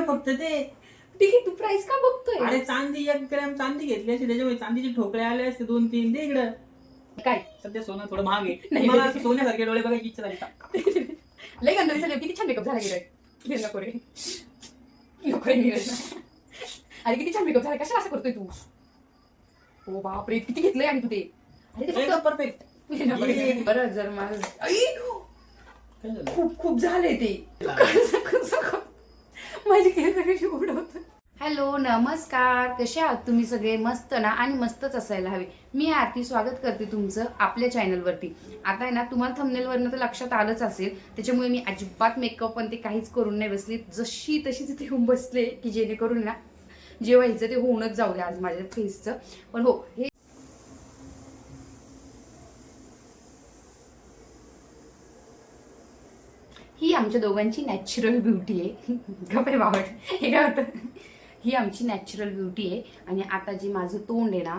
फक्त ते. ठीक आहे, तू प्राइस का बघतोय? अरे चांदी 1 ग्रॅम चांदी घेतली असते, त्याच्यामुळे चांदीचे ठोकळे आले असते 2-3. दे इकडं. काय सध्या सोनं थोडं महाग आहे. नाही, मला नाही. असं सोन्यासारखे डोळे बघायची इच्छा झाली का? लय गंध दिसले, किती छान मेकअप झाला गेलाय. नको रे, नको रे नीरज. अरे किती छान मेकअप झाला, कशा असं करतोय तू? ओ बापरे, किती घेतलंय आणि तू ते? अरे ते फक्त परफेक्ट. बरं जर माझं काय झालं? खूप खूप झाले ते. माझी केस कशी उडवत. हॅलो नमस्कार, कसे आहात तुम्ही सगळे? मस्त ना? आणि मस्तच असायला हवे. मी आरती स्वागत करते तुमचं आपल्या चॅनलवरती. आता आहे ना, तुम्हाला थंबनेलवरनं तर लक्षात आलंच असेल, त्याच्यामुळे मी अजिबात मेकअप पण ते काहीच करून नाही बसले, जशी तशीच इथे येऊन बसले की जेणेकरून ना जे व्हायचं ते होऊनच जाऊ दे आज माझ्या फेसचं. पण हो, हे ही आमच्या दोघांची नॅचरल ब्युटी आहे. गप्पे बावड हे काय होतं? ही आमची नॅचरल ब्युटी आहे. आणि आता जे माझं तोंड आहे ना,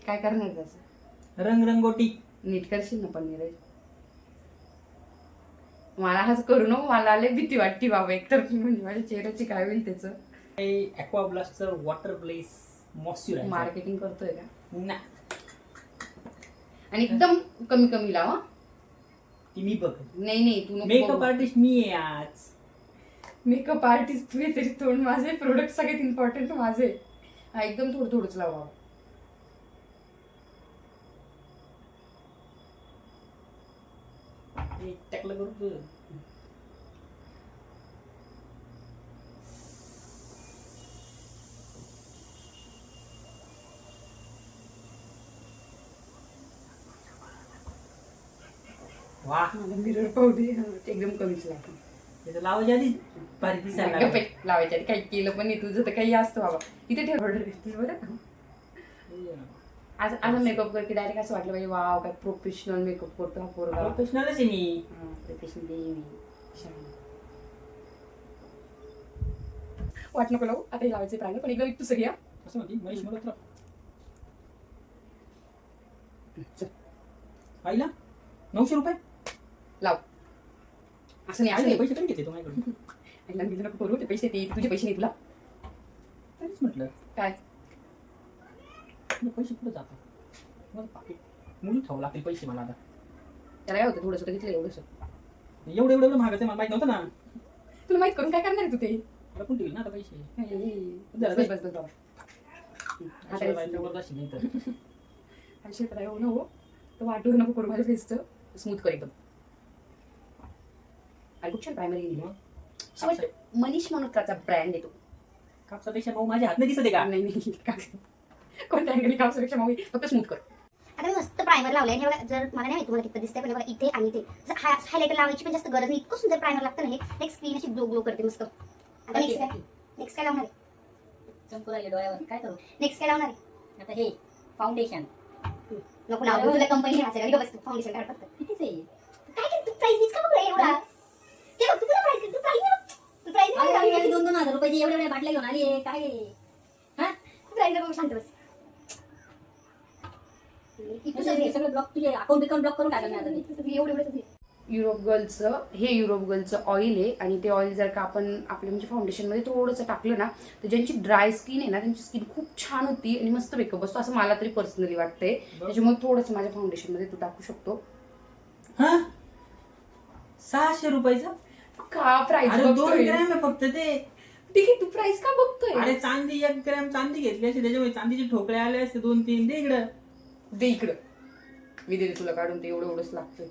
काय करणार त्याचं? रंगरंगोटी नीट करशील ना पण नीरज? मला हाच करू नको, मला लय भीती वाटते बाबा. एकतर म्हणजे माझ्या चेहऱ्याची काय होईल त्याचं. ॲक्वा ब्लास्टचं वॉटर ब्लेस मॉइश्चरायझर मार्केटिंग करतोय का? ना. आणि एकदम कमी कमी लाव. ती मी बघ. नाही तू नको मेकअप बघू. आर्टिस्ट मी आहे आज. मेकअप आर्टिस्ट तू आहे, तरी तोंड माझे, प्रोडक्ट सगळ्यात इम्पॉर्टंट माझे. हा एकदम थोडं थोडंच लावा. टाकलं करू तू. वा, मिरर पावडर एकदम कमीच लागतो. त्याचं लावायच्या आधी भारी दिसायला लागलं. लावायच्या आधी काही केलं पण नाही तुझं, तर काही असतं बाबा. इथे ठेव ऑर्डर देतील बरं. आज आज मेकअप करते डायरेक्ट असं वाटलं पाहिजे, वाव काय प्रोफेशनल मेकअप करतो हा पोरगा. प्रोफेशनलच आहे मी. प्रोफेशनल वाट नको लावू. आता हे लावायचे प्राणी पण एकदम तू सगळी. असं म्हणते महेश मल्होत्रा. आईला 900 रुपये लाव. असं नाही, असं आईला नाही. पैसे कमी घेते तो माझ्याकडून. आईला बिल नको करू, ते पैसे ते तुझे पैसे नाही तुला. तरीच म्हटलं काय पैसे कुठे जातात? मला पाकिट मुली ठेवावं लागतील पैसे मला आता. त्याला काय होतं? थोडंसं तर घेतलं एवढंसं. एवढं महागाचं मला माहित नव्हतं ना. तुला माहित करून काय करणार आहे तू ते? लपून ठेवील ना आता पैसे. बस बस बस बाबा. अशा बायकावर अशी नाही तर. असे तर हो नको, तर वाटू नको करू माझ्या फेसचं. स्मूथ कर एकदम. आणि खूप छान प्रायमरी येईल. मनीष मल्होत्राचा ब्रँड आहे तो. कापसापेक्षा भाऊ माझ्या हात नाही दिसत आहे का? नाही कोणत्या अँगली कापसापेक्षा मग फक्त स्मूथ कर. आता मी मस्त प्रायमर लावलंय. हे बघा, जर मला नाही माहिती तुम्हाला किती दिसतंय, पण बघा इथे आणि इथे हायलायटर लावायची पण जास्त गरज नाही. इतकं सुंदर प्रायमर लागतं ना हे. एक स्क्रीन अशी ग्लो ग्लो करते मस्त. आता नेक्स्ट काय लावणार आहे? चमकू राहिले डोळ्यावर, काय करू? नेक्स्ट काय लावणार आहे? आता हे फाउंडेशन नको लावू, तुला कंपनी वाचायला बस. फाउंडेशन काढ फक्त. कितीच आहे? काय कर तू? प्राइस का बघू रे एवढा? ते बघ, तू तुला प्राइस तू प्राइस अरे 2,000 रुपयाची एवढ्या बाटल्या घेऊन आली आहे काय आहे? हा? प्राइस बघ, शांत बस. हे सगळं ब्लॉक, तुझे अकाउंट ब्लॉक करून टाकलं मी आता ते. एवढं युरोप गर्लचं ऑइल आहे. आणि ते ऑइल जर का आपण आपल्या म्हणजे फाउंडेशनमध्ये थोडंसं टाकलं ना, तर ज्यांची ड्राय स्किन आहे ना, त्यांची स्किन खूप छान होती आणि मस्त मेकअप बसतो, असं मला तरी पर्सनली वाटतंय. त्याच्यामुळे थोडंसं माझ्या फाउंडेशनमध्ये तू टाकू शकतो. हा 600 रुपयाचं का प्राइस अरे 2 बघतोय? ग्रॅम आहे फक्त ते. ठीक आहे, तू प्राइस का बघतोय? अरे चांदी 1 ग्रॅम चांदी घेतली असते, त्याच्यामुळे चांदीचे ठोकळे आले असते 2-3. दे इकडं. दे इकडं, मी देते तुला काढून. ते एवढंच लागतंय.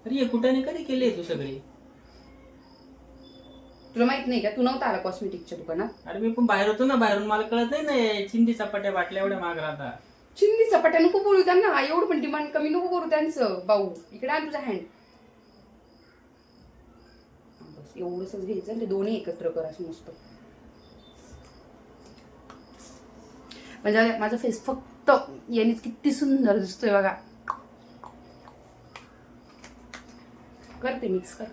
अरे हे कुठे कधी केले तू सगळे? तुला माहित नाही का? तू नव्हता आला कॉस्मेटिकच्या दुकानात? अरे मी पण बाहेर होतो ना, बाहेरून मला कळत नाही ना. चिंदी चपाट्या बाटल्या एवढ्या महाग राहतात. चिंदी चपाट्या नको बोलू त्यांना. एवढं पण डिमांड कमी नको करू त्यांचं. भाऊ इकडे आण तुझा हँड. बस एवढंच घ्यायचं. ते दोन्ही एकत्र कर असं मस्त. म्हणजे माझा फेस फक्त यानेच किती सुंदर दिसतोय बघा. करते मिक्स कर.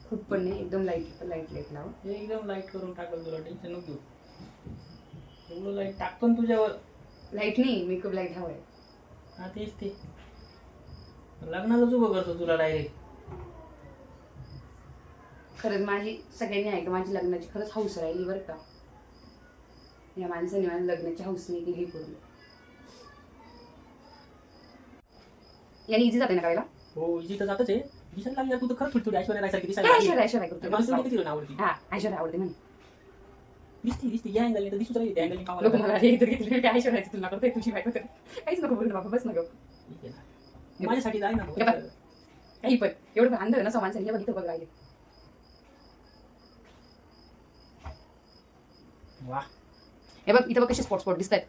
खूप पण नाही, एकदम लाईट लाईट लाव. हे एकदम लाईट करून टाकल, तुला टेन्शन नको घेऊ. एवढं लाईट टाकतो ना तुझ्यावर. लाईट नाही, मेकअप लाईट हवाय. हा तेच ते. लग्नालाच उभं करतो तुला डायरेक्ट. खरंच माझी सगळ्यांनी ऐका, माझी लग्नाची खरंच हौस राहिली बरं का. या माणसाने माझ्या लग्नाची हौस नाही केली करून. याने इझी जाते ना करायला. हो इजी तर जातच आहे. दिसायला लागली तू तर खरंच थोडी ऐश्वर्या रायसारखी दिसायला काय लागली. ऐश्वर्या ऐश्वर्या करतो मला तुला किती आवडती. हा ऐश्वर्या आवडते म्हणे. दिसती या अँगलने तर दिसूच राहिली त्या अँगलने लोक पाहावं मला हे इथं घेतली त्या ऐश्वर्याची तुलना करतोय तुझी बायको तर काहीच नको बोलू बाबा, बस नको ठीक आहे ना. माझ्यासाठी जाय ना. हे बघ. काही पण एवढं अंध ना माणसाने हे बघितलं बघ राहिले. वा हे बघ इथं बघ कसे स्पॉट दिसत आहेत.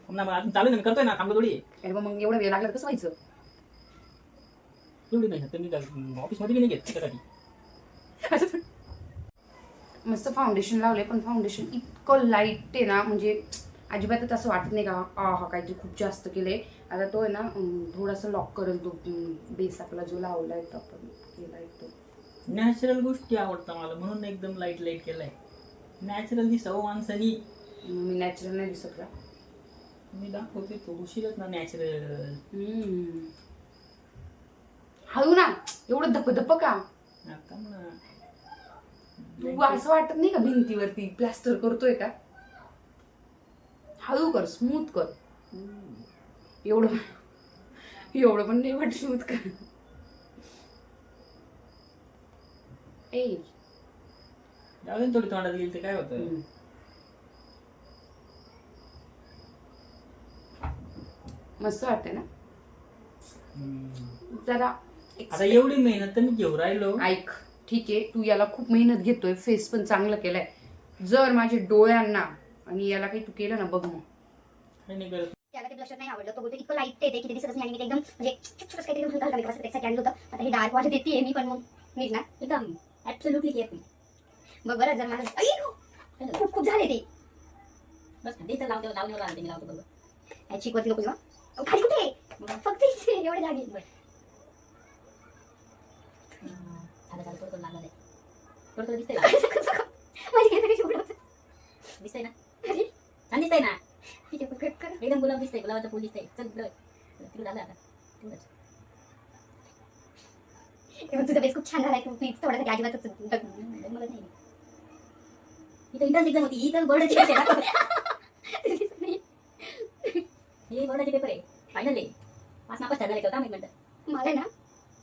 मग अजून चालू आहे ना, करतोय ना, थांबलो थोडी. अरे मग एवढं वेळ लागला तर कसं व्हायचं. एवढी नाही तर मी ऑफिसमध्ये नाही घेत त्याच्यासाठी. मस्त फाउंडेशन लावले पण फाउंडेशन इतकं लाईट आहे ना, म्हणजे अजिबातच असं वाटत नाही का हा काहीतरी खूप जास्त केलंय. आता तो आहे ना थोडासा लॉक करेल तो बेस आपला जो लावलाय तो आपण केलाय तो. नॅचरल गोष्टी आवडतात मला म्हणून एकदम लाईट लाईट केलाय. नॅचरल दिसावं माणसानी. मी नॅचरल नाही दिसत का. मी दाखवते तो उशीरच ना नॅचरल. हळू ना एवढं धप का. आता ना तू असं वाटत नाही का भिंतीवरती प्लास्टर करतोय का. हळू कर, स्मूथ कर. एवढं एवढं पण नाही वाट स्मूथ कर. ए जाऊ दे थोडी तोंडात गेली ते काय होतं. मस्त वाटतंय ना जरा. आता एवढी मेहनत तर मी घेऊ राहिलो. ऐक ठीक आहे तू याला खूप मेहनत घेतोय, फेस पण चांगलं केलाय. जर माझ्या डोळ्यांना आणि याला काही तू केलं ना बघ मग. नाही करत. त्याला ते ब्लशर नाही आवडलं. तो बोलतो इतकं लाईट येते की ते दिसतच नाही आणि मी एकदम म्हणजे छोटं काहीतरी हलका असं त्यासाठी आणलं होतं. आता हे डार्क वाटत देते मी पण मग नीट ना एकदम ऍब्सोल्युटली केअरफुल. बघ बरं जर मला खूप खूप झाले ते. बस ते तर लावण्यावर आले मी लावतो बरोबर. चिकवरती नको जाऊ. खाली कुठे फक्त इथे एवढे जागे. झालं थोडं लागलं नाही. थोडं दिसतंय का? माझी केस कशी उडवत दिसतंय ना. छान दिसतंय ना. ठीक आहे कट कर. एकदम गुलाब दिसतंय, गुलाबाचं फुल दिसतंय. चल तिकडे झालं आता तेवढंच. तुझा बेस खूप छान झालाय. तू प्लीज थोडासा अजिबातच मला नाही. इथं इंटर्न्स एक्झाम होती. ही तर बोर्डाची पेपर आहे. हे बोर्डाचे पेपर आहे फायनल आहे. 5 नापास झाले होता. 1 मिनिट मला ना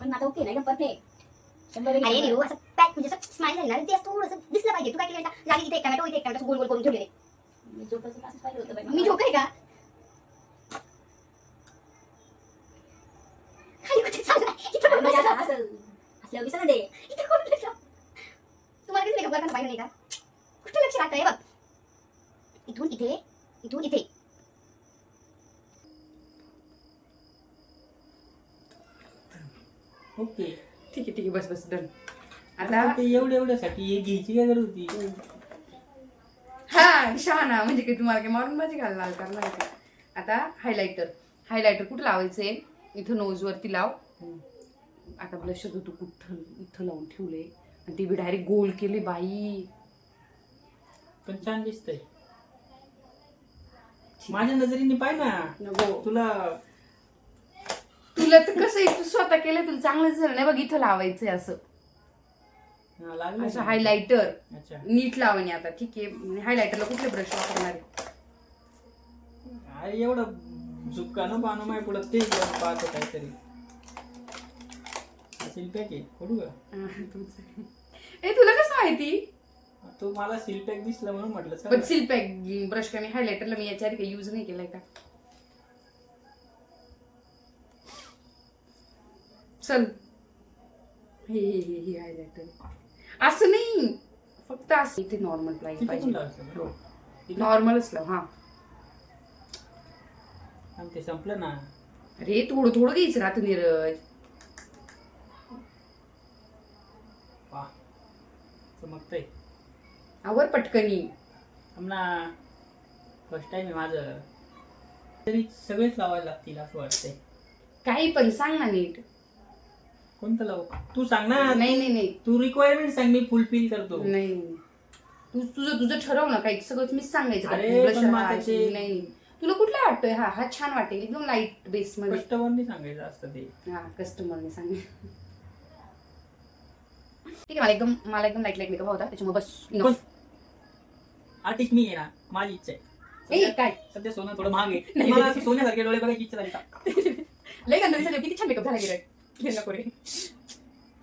पण आता ओके ना एकदम परफेक्ट. 100 अरे निरू असं पॅक म्हणजे असं स्माइल झाली ना ते असं थोडंसं दिसलं पाहिजे. तू काय केलं जागी इथे एक टमॅटो इथे एक टमॅटो गोल गोल करून ठेवलेले. मी जोपर्यंत असं पाहिलं होतं बाई. मी झोप आहे का खाली कुठे चाललाय. इथं कोण म्हणजे बसलं? असं असल्यावर दिसत ना ते. इथं कोण बसलं? तुम्हाला किती मेकअप करताना पाहिलं नाही का. कुठे लक्ष राहतंय बघ. इथून इथे इथून इथे. ओके ठीक आहे बस डन. आता ते एवढ्यासाठी हे घ्यायची काय गरज होती. हा शहाणा म्हणजे काही तुम्हाला काही मारून माझी घाल लाल करणार आहे का. आता हायलायटर कुठं लावायचंय. इथं नोज वरती लाव. आता ब्लशर तू कुठं इथं लावून ठेवले आणि ते बी डायरेक्ट गोल केले बाई. पण छान दिसतंय. माझ्या नजरेने पाय ना. नको तुला तुला तर कसं आहे, तू स्वतः केलं तुला चांगलं झालं नाही बघ. इथं लावायचंय असं लागलं असं हायलायटर अच्छा नीट लावणे. आता ठीक आहे हायलायटरला कुठले ब्रश वापरणार आहे. अरे एवढं झुक्का न पाहणं माय पुढं ते पाहतो काहीतरी. सिलपॅक आहे खोडू का. ए तुला कसं माहिती. तो मला सिलपॅक दिसला म्हणून म्हटलं पण सिलपॅक ब्रश का मी हायलायटरला मी याच्या आधी काही यूज नाही केलाय का. चल हे हायलायटर असं नाही फक्त असं इथे नॉर्मल लाईट पाहिजे. नॉर्मलच लाव. हा ते संपलं ना. अरे थोडं थोडं घ्यायचं राहतं नीरज. वा चमकतंय. आवर पटकनी. आम्हाला फर्स्ट टाइम आहे माझं. तरी सगळेच लावायला लागतील असं वाटतंय. काही पण सांग ना नीट. कोणतं लावू तू सांग ना. नाही तू रिक्वायरमेंट सांग मी फुलफिल करतो. नाही तू तुझं ठरव ना काही. सगळं मीच सांगायचं अरे, का? पण मग आता ते- नाही तुला कुठला वाटतोय? हा हा छान वाटेल, एकदम लाईट बेस मध्ये. कस्टमरनी सांगायचं असतं ते. हा कस्टमरने सांगेल. ठीक आहे, मला एकदम लाईट मेकअप होता, त्याच्यामुळे बस कोण? आर्टिस्ट मी आहे ना, माझी इच्छा आहे. ए काय सध्या सोनं थोडं महाग आहे. नाही. मला असं सोन्यासारखे डोळे बघायची इच्छा झाली का? लय गंध दिसत, किती छान मेकअप झाला गिराय. घे नको रे,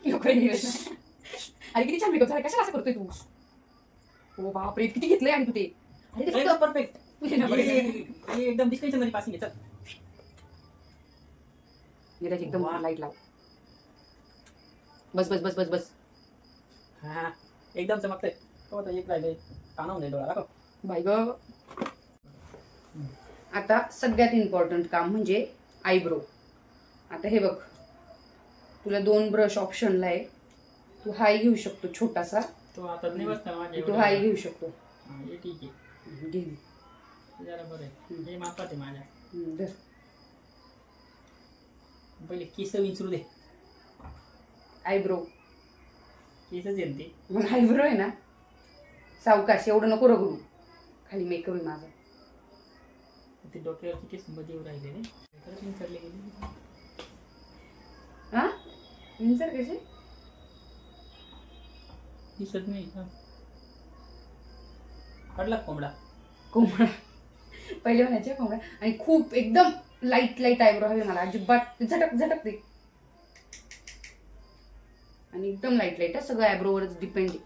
नको रे नीरज. अरे किती छान मेकअप झाला, कशाला असं करतोय तू? हो बापरे, किती घेतलंय आणि तू ते. अरे ते एकदम परफेक्ट. घे नको रे. एकदम डिस्टिंक्शन मध्ये पासिंग आहे. चल नीरज एकदम वा. लाईट लाव. बस बस बस बस बस. हा एकदम चमकतंय. तो आता एक राहिले, कानावून दे डोळा दाखव. बाय ग. आता सगळ्यात इम्पॉर्टंट काम म्हणजे आयब्रो. आता हे बघ, तुला 2 ब्रश ऑप्शनला आहे. तू हाय घेऊ शकतो छोटासा, तो आता नाही बसणार माझ्या तू एवढं. हाय घेऊ शकतो. हा, हे ठीक आहे. घे. हे जरा बरं आहे. हे मापात आहे माझ्या. धर. पहिले केस विंचरू दे. आयब्रो. केसच येईल ते. मग आयब्रो आहे ना, सावकाश, एवढं नको रगडू. खाली मेकअप आहे माझा. ते डोक्यावरची केस मध्ये येऊ राहिले रे. खरंच विंचरले गेले. हा विंचर कसे? दिसत नाही. हा. पडला कोंबडा. कोंबडा. पहिले म्हणायचे कोंबडा. आणि खूप एकदम लाईट लाईट आयब्रो हवे मला, अजिबात झटक झटक दे. आणि एकदम लाईट लाईट, सगळं आयब्रोवरच डिपेंड आहे.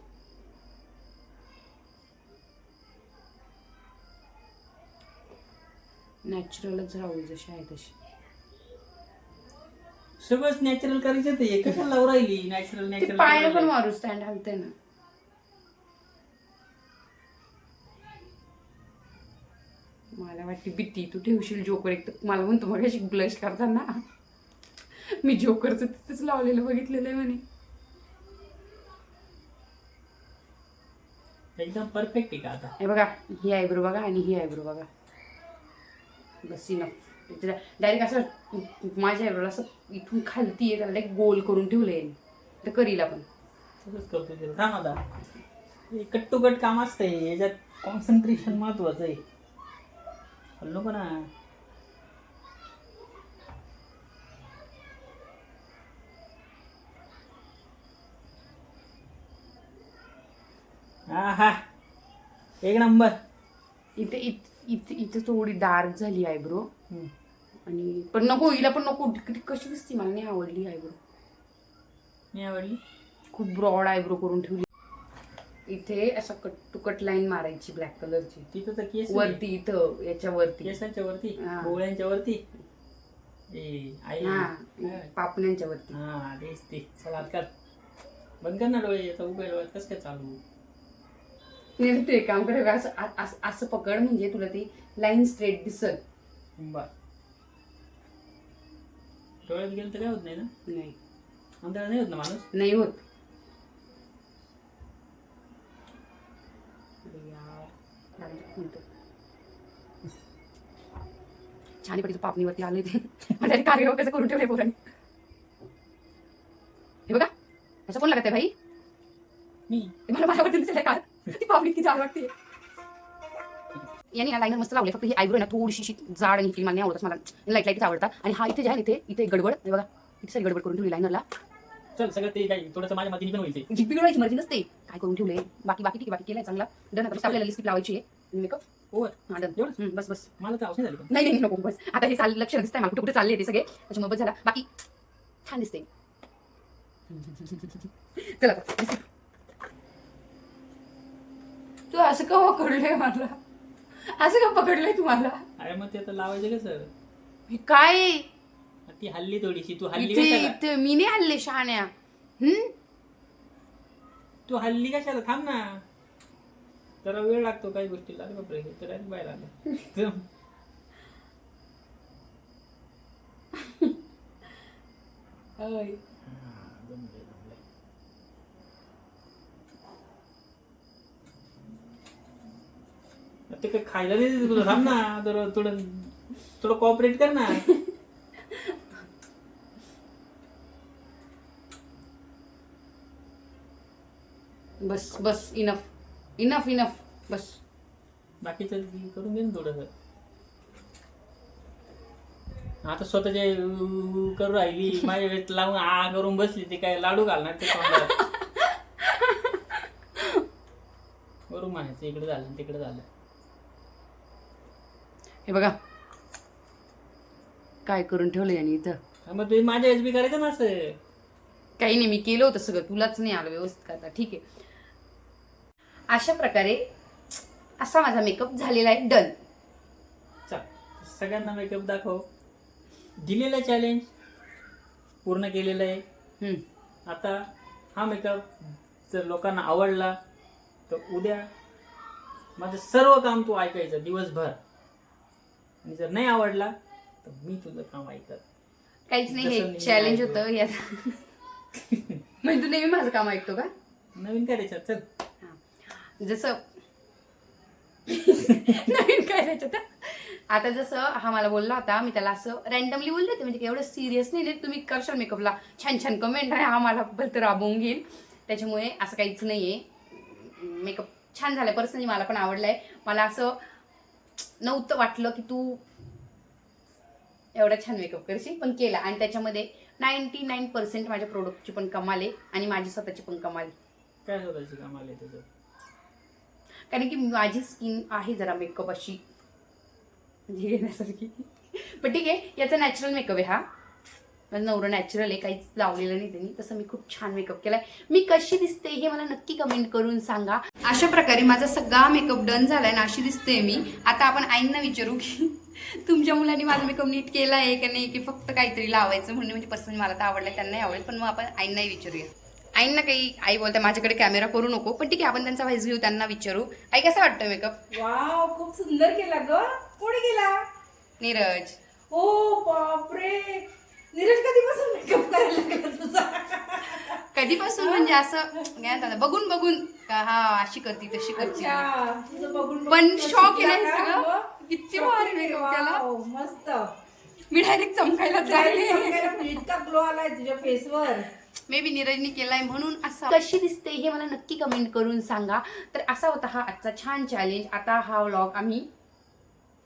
नॅचरलच राहू जशी आहे तशी. सगळंच नॅचरल करायचं ते. कशाला लावून राहिली नॅचरल ते पायानं पण मारू, स्टँड हलतंय ना. मला वाटते भीती तू ठेवशील जोकर. एक तर मला म्हणतो मग अशी ब्लश करताना मी जोकरचं तिथेच लावलेलं बघितलेलं आहे म्हणे. एकदम परफेक्ट आहे का आता? हे बघा, ही आयब्रो बघा आणि ही आयब्रो बघा. बस इनफ. डायरेक्ट असं माझ्या आयब्रोला असं इथून खालती आहे, त्याला एक गोल करून ठेवलंय. तर करील आपण तसंच करतो ते. थांब आता. हे कट टू कट काम असतंय, याच्यात कॉन्सन्ट्रेशन महत्वाचं आहे. नको ना. हा हा, एक नंबर. इथे इथे इथे थोडी डार्क झाली आयब्रो. आणि पण नको, हिला पण नको. कशी दिसते, मला नाही आवडली आयब्रो. नाही आवडली. खूप ब्रॉड आयब्रो करून ठेवली. इथे असं कट टू कट लाईन मारायची ब्लॅक कलरची. तिथं तर केस वरती, इथं याच्या वरती, केसांच्या वरती, हा. डोळ्यांच्या वरती. ए आई. हा पापण्यांच्या वरती. हा तेच ते. चला आता कर. बंद कर ना डोळे. याचा उभे डोळ्यात कसं काय चालू? नाही तू एक काम कर, असं असं पकड, म्हणजे तुला ती लाईन स्ट्रेट दिसत. बर. डोळ्यात गेलं तर काय होत नाही ना? नाही अंधारा नाही होत ना माणूस? नाही होत. अरे यार, छान पण पापणीवरती आले ते. म्हणजे कार्य कसं करून ठेवले पोरांनी. हे बघा, असं कोण लागत आहे भाई? मी. ते मला माझ्यावरती दिसत का ती पापणी किती छान वाटते. याने लाईनर मस्त लावले, फक्त ही आयब्रो ना थोडीशी जाड आणि मला नाही आवडत. मला लाईट लाईटच आवडतात. आणि हा इथे जे आहे इथे गडबड, हे बघा इथे सगळी गडबड करून ठेवली लायनरला. चल सगळं ते काय थोडंसं माझ्या मतीने पण व्हायचं. जी बिघडायची मर्जी नसते. काय करून ठेवले, बाकी बाकी ठीक आहे, बाकी केलंय चांगला. डन. आता आपल्याला लिपस्टिक लावायची आहे. Makeup over. हा डन. एवढं बस बस. मला तर औषध झाली पण. नाही नाही नको बस. आता हे लक्ष दिसतंय मला, कुठे कुठे चालले ते सगळे, त्याच्यामुळे बस झाला. बाकी छान दिसते. चला आता. तू असं का पकडलंय मला? असं का पकडलंय तुम्हाला? अरे मग ते तर लावायचं कसं? हे काय ती हल्ली थोडीशी. तू हल्ली इथे कशाला? इथे मी नाही हल्ले शहाण्या. तू हल्ली कशाला? थांब ना. जरा वेळ लागतो काही गोष्टीला. अरे बापरे, हे तर बाहेर आलं. ते काही खायला नाही देत तुला. थांब ना. थोडं थोडं थोडं कॉपरेट कर ना. बस बस. Enough enough enough. बस. बाकीचं करून घे ना थोडंसं. आता स्वतःचे करू राहिली माझ्या वेळेत लावून आ करून बसली ती काय लाडू घालणार ते तोंडात. वरून म्हणायचं इकडे झालं तिकडे झालं. हे बघा काय करून ठेवलं याने इथं. हा, मग तुम्ही माझ्या वेळेस बी करायचं ना असं. काही नाही, मी केलं होतं सगळं, तुलाच नाही आलं व्यवस्थित करता. ठीक आहे, अशा प्रकारे असा माझा मेकअप झालेला आहे. डन. चल सगळ्यांना मेकअप दाखव. दिलेलं चॅलेंज पूर्ण केलेलं आहे. आता हा मेकअप जर लोकांना आवडला तर उद्या माझं सर्व काम तू ऐकायचं दिवसभर, आणि जर नाही आवडला तर मी तुझं काम ऐकत. काहीच नाही, जसं हे नेहमी चॅलेंज ऐकलं. होतं यात. म्हणजे तू नेहमी माझं काम ऐकतो का? नवीन करायचं. चल जसं नवीन काय त्याच्यात. आता जसं हा मला बोलला होता, मी त्याला असं रॅन्डमली बोलले होते, म्हणजे एवढं सिरियस नाही, तुम्ही करशाल मेकअपला छान छान कमेंट आहे, हा मला भलत राबवून घेईल. त्याच्यामुळे असं काहीच नाहीये. मेकअप छान झालाय, पर्सनली मला पण आवडलाय. मला असं नव्हतं वाटलं की तू एवढा छान मेकअप करशील, पण केला. आणि त्याच्यामध्ये 99% माझ्या प्रोडक्टची पण कमाल आहे आणि माझी स्वतःची पण कमाल आहे. काय स्वतःची काम आले तुझं? कारण की माझी स्किन आहे जरा मेकअप अशी म्हणजे घेण्यासारखी. पण ठीक आहे, याचा नॅचरल मेकअप आहे हा. माझं नवरं नॅचरल आहे, काहीच लावलेलं नाही त्यांनी. तसं मी खूप छान मेकअप केलाय. मी कशी दिसते हे मला नक्की कमेंट करून सांगा. अशा प्रकारे माझा सगळा मेकअप डन झालाय ना, अशी दिसते मी. आता आपण आईंना विचारू की तुमच्या मुलांनी माझा मेकअप नीट केला आहे का नाही, की फक्त काहीतरी लावायचं म्हणून. म्हणजे पर्सनली मला तर आवडलं, त्यांनाही आवडेल, पण मग आपण आईंनाही विचारूया. आईंना काही, आई बोलते माझ्याकडे कॅमेरा करू नको, पण ठीक आहे आपण त्यांचा व्हॉइस घेऊ, त्यांना विचारू. आई कसा वाटतं मेकअप? वाव, खूप सुंदर केला ग. कोणी केला? नीरज. ओ बापरे, नीरज कधीपासून मेकअप करायला लागला तुझा? कधीपासून म्हणजे असं काय म्हणतात, बघून बघून का हा अशी करती तशी करती. अच्छा, तुझं बघून पण तो शॉक शिकला आहे ना हे का? सगळं. मग? किती शॉक भारी आहे. मेकअप केला. वाव, मस्त. मी डायरेक्ट चमकायला Direct चमकायला म्हणजे इतका ग्लो आलाय तुझ्या फेसवर. मे बी नीरजनी केलाय म्हणून. असं कशी दिसते हे मला नक्की कमेंट करून सांगा. तर असा होता हा आजचा छान चॅलेंज. आता हा व्लॉग आम्ही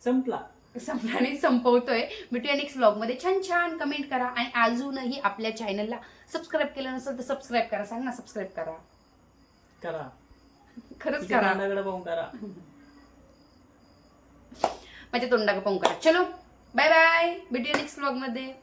संपला. संपल्याने संपवतोय. भेटूया नेक्स्ट व्लॉग मध्ये. छान छान कमेंट करा आणि अजूनही आपल्या चॅनलला सबस्क्राईब केलं नसेल तर सबस्क्राईब करा. सांग ना, सबस्क्राईब करा. करा, खरंच करा. तोंडाकडे पाहून करा. माझ्या तोंडाकडे पाहून करा. चलो बाय बाय, भेटूया नेक्स्ट व्लॉग मध्ये.